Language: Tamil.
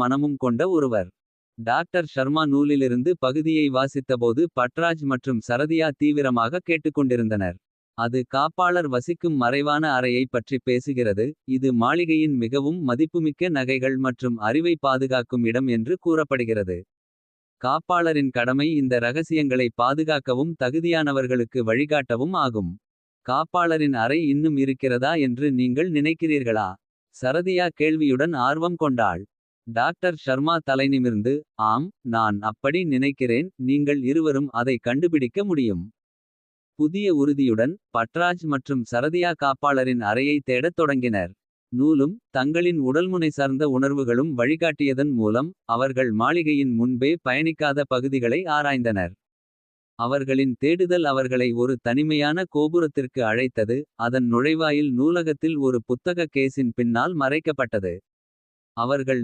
மனமும் கொண்ட ஒருவர். டாக்டர் ஷர்மா நூலிலிருந்து பகுதியை வாசித்தபோது பட்ராஜ் மற்றும் சரதியா தீவிரமாக கேட்டுக்கொண்டிருந்தனர். அது காப்பாளர் வசிக்கும் மறைவான அறையை பற்றி பேசுகிறது. இது மாளிகையின் மிகவும் மதிப்புமிக்க நகைகள் மற்றும் அறிவை பாதுகாக்கும் இடம் என்று கூறப்படுகிறது. காப்பாளரின் கடமை இந்த ரகசியங்களை பாதுகாக்கவும் தகுதியானவர்களுக்கு வழிகாட்டவும் ஆகும். காப்பாளரின் அறை இன்னும் இருக்கிறதா என்று நீங்கள் நினைக்கிறீர்களா? சரதியா கேள்வியுடன் ஆர்வம் கொண்டாள். டாக்டர் ஷர்மா தலைநிமிர்ந்து ஆம் நான் அப்படி நினைக்கிறேன். நீங்கள் இருவரும் அதை கண்டுபிடிக்க முடியும். புதிய உறுதியுடன் பட்ராஜ் மற்றும் சரதியா காப்பாளரின் அறையை தேடத் தொடங்கினர். நூலும் தங்களின் உடல்முனை சார்ந்த உணர்வுகளும் வழிகாட்டியதன் மூலம். அவர்கள் மாளிகையின் முன்பே பயணிக்காத பகுதிகளை ஆராய்ந்தனர். அவர்களின் தேடுதல் அவர்களை ஒரு தனிமையான கோபுரத்திற்கு அழைத்தது. அதன் நுழைவாயில் நூலகத்தில் ஒரு புத்தக கேஸின் பின்னால் மறைக்கப்பட்டது. அவர்கள்